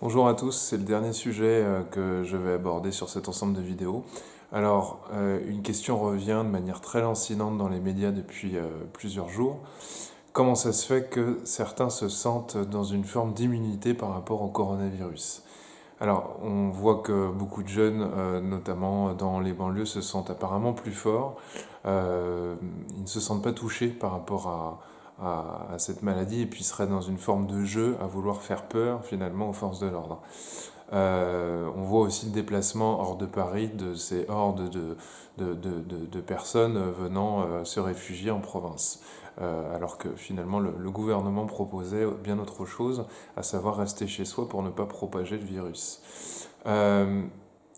Bonjour à tous, c'est le dernier sujet que je vais aborder sur cet ensemble de vidéos. Alors, une question revient de manière très lancinante dans les médias depuis plusieurs jours. Comment ça se fait que certains se sentent dans une forme d'immunité par rapport au coronavirus? Alors, on voit que beaucoup de jeunes, notamment dans les banlieues, se sentent apparemment plus forts. Ils ne se sentent pas touchés par rapport à cette maladie et puis seraient dans une forme de jeu à vouloir faire peur finalement aux forces de l'ordre. On voit aussi le déplacement hors de Paris de ces hordes de personnes venant se réfugier en province. Alors que finalement le gouvernement proposait bien autre chose, à savoir rester chez soi pour ne pas propager le virus. Euh,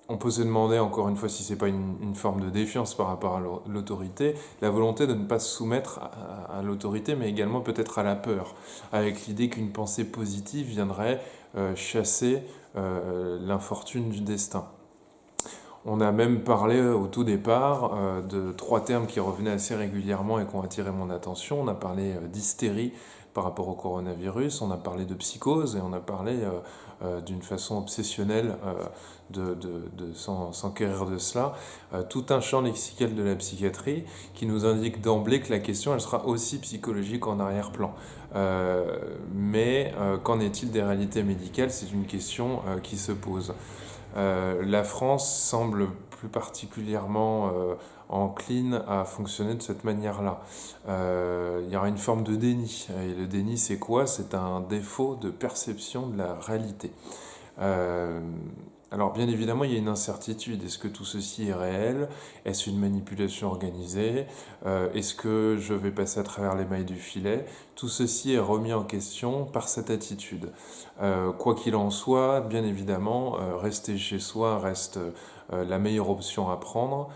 on peut se demander encore une fois si c'est pas une forme de défiance par rapport à l'autorité, la volonté de ne pas se soumettre à l'autorité, mais également peut-être à la peur, avec l'idée qu'une pensée positive viendrait chasser l'infortune du destin. On a même parlé au tout départ de trois termes qui revenaient assez régulièrement et qui ont attiré mon attention. On a parlé d'hystérie par rapport au coronavirus, on a parlé de psychose et on a parlé d'une façon obsessionnelle de s'enquérir de cela. Tout un champ lexical de la psychiatrie qui nous indique d'emblée que la question elle sera aussi psychologique en arrière-plan. Mais qu'en est-il des réalités médicales? C'est une question qui se pose. La France semble plus particulièrement encline à fonctionner de cette manière-là. Il y aura une forme de déni. Et le déni, c'est quoi? C'est un défaut de perception de la réalité. Euh, alors bien évidemment, il y a une incertitude. Est-ce que tout ceci est réel? Est-ce une manipulation organisée? Est-ce que je vais passer à travers les mailles du filet? Tout ceci est remis en question par cette attitude. Quoi qu'il en soit, bien évidemment, rester chez soi reste la meilleure option à prendre.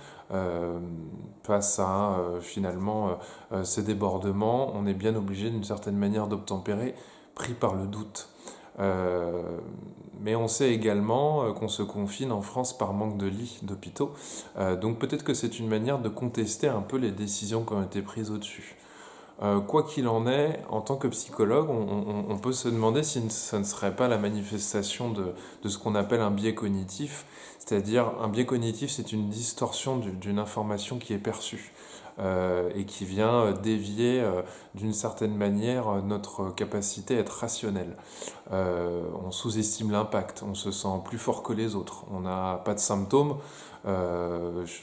Face à finalement ces débordements, on est bien obligé d'une certaine manière d'obtempérer, pris par le doute. Mais on sait également qu'on se confine en France par manque de lits d'hôpitaux. Donc peut-être que c'est une manière de contester un peu les décisions qui ont été prises au-dessus. Quoi qu'il en est, en tant que psychologue, on peut se demander si ça ne serait pas la manifestation de ce qu'on appelle un biais cognitif. C'est-à-dire, un biais cognitif, c'est une distorsion d'une information qui est perçue et qui vient dévier d'une certaine manière notre capacité à être rationnel. On sous-estime l'impact, on se sent plus fort que les autres, on n'a pas de symptômes,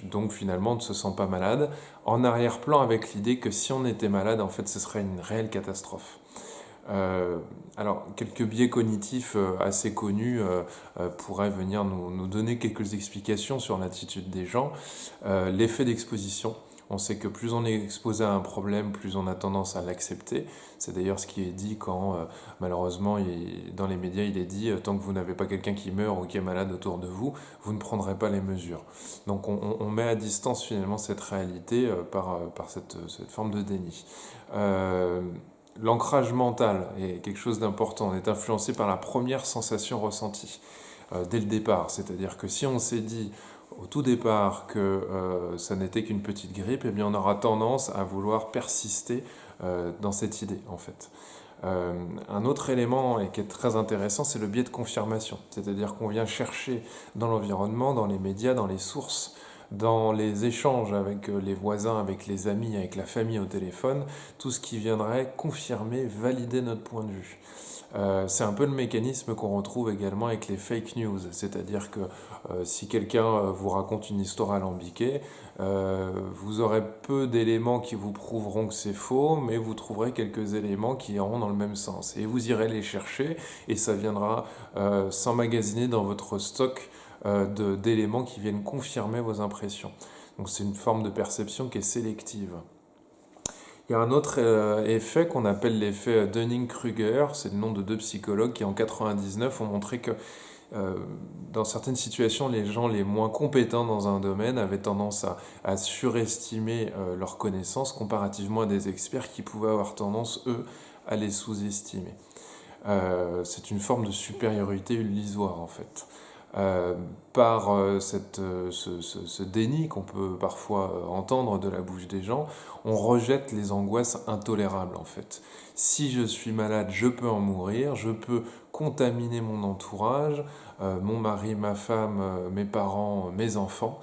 donc finalement on ne se sent pas malade. En arrière-plan avec l'idée que si on était malade, en fait ce serait une réelle catastrophe. Euh, alors, quelques biais cognitifs assez connus pourraient venir nous donner quelques explications sur l'attitude des gens. L'effet d'exposition. On sait que plus on est exposé à un problème, plus on a tendance à l'accepter. C'est d'ailleurs ce qui est dit quand, malheureusement, dans les médias, il est dit tant que vous n'avez pas quelqu'un qui meurt ou qui est malade autour de vous, vous ne prendrez pas les mesures. Donc on met à distance finalement cette réalité par cette forme de déni. L'ancrage mental est quelque chose d'important. On est influencé par la première sensation ressentie dès le départ. C'est-à-dire que si on s'est dit au tout départ que ça n'était qu'une petite grippe, eh bien on aura tendance à vouloir persister dans cette idée en fait. Un autre élément et qui est très intéressant, c'est le biais de confirmation. C'est-à-dire qu'on vient chercher dans l'environnement, dans les médias, dans les sources, dans les échanges avec les voisins, avec les amis, avec la famille au téléphone, tout ce qui viendrait confirmer, valider notre point de vue. C'est un peu le mécanisme qu'on retrouve également avec les fake news, c'est-à-dire que si quelqu'un vous raconte une histoire alambiquée, vous aurez peu d'éléments qui vous prouveront que c'est faux, mais vous trouverez quelques éléments qui iront dans le même sens. Et vous irez les chercher et ça viendra s'emmagasiner dans votre stock d'éléments qui viennent confirmer vos impressions. Donc c'est une forme de perception qui est sélective. Il y a un autre effet qu'on appelle l'effet Dunning-Kruger, c'est le nom de deux psychologues qui en 99 ont montré que dans certaines situations, les gens les moins compétents dans un domaine avaient tendance à surestimer leurs connaissances comparativement à des experts qui pouvaient avoir tendance, eux, à les sous-estimer. C'est une forme de supériorité illusoire en fait. euh, par ce déni qu'on peut parfois entendre de la bouche des gens, on rejette les angoisses intolérables en fait. Si je suis malade, je peux en mourir, je peux contaminer mon entourage, mon mari, ma femme, mes parents, mes enfants.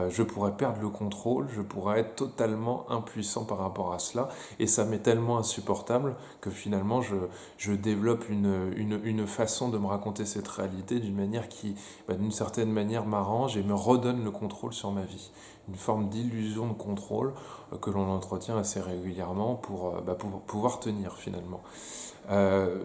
Je pourrais perdre le contrôle, je pourrais être totalement impuissant par rapport à cela, et ça m'est tellement insupportable que finalement je développe une façon de me raconter cette réalité d'une manière qui, d'une certaine manière, m'arrange et me redonne le contrôle sur ma vie. Une forme d'illusion de contrôle que l'on entretient assez régulièrement pour pouvoir tenir finalement.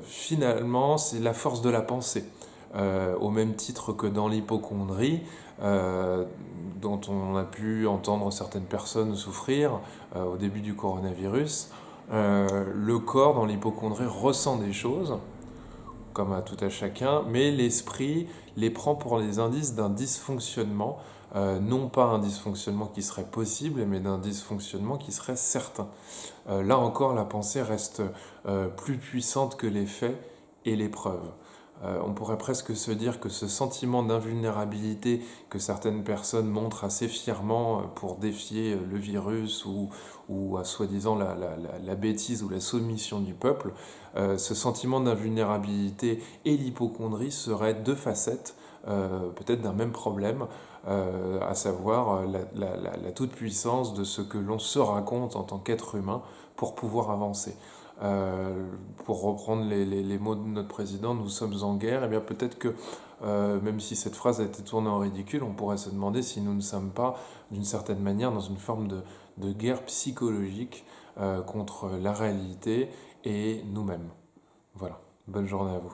Finalement, c'est la force de la pensée. Au même titre que dans l'hypocondrie, dont on a pu entendre certaines personnes souffrir au début du coronavirus, le corps dans l'hypocondrie ressent des choses, comme à tout à chacun, mais l'esprit les prend pour les indices d'un dysfonctionnement, non pas un dysfonctionnement qui serait possible, mais d'un dysfonctionnement qui serait certain. Là encore, la pensée reste plus puissante que les faits et les preuves. On pourrait presque se dire que ce sentiment d'invulnérabilité que certaines personnes montrent assez fièrement pour défier le virus ou soi-disant la bêtise ou la soumission du peuple, ce sentiment d'invulnérabilité et l'hypocondrie seraient deux facettes peut-être d'un même problème, à savoir la toute-puissance de ce que l'on se raconte en tant qu'être humain pour pouvoir avancer. Pour reprendre les mots de notre président, nous sommes en guerre, et bien peut-être que même si cette phrase a été tournée en ridicule, on pourrait se demander si nous ne sommes pas d'une certaine manière dans une forme de guerre psychologique contre la réalité et nous-mêmes. Voilà, bonne journée à vous.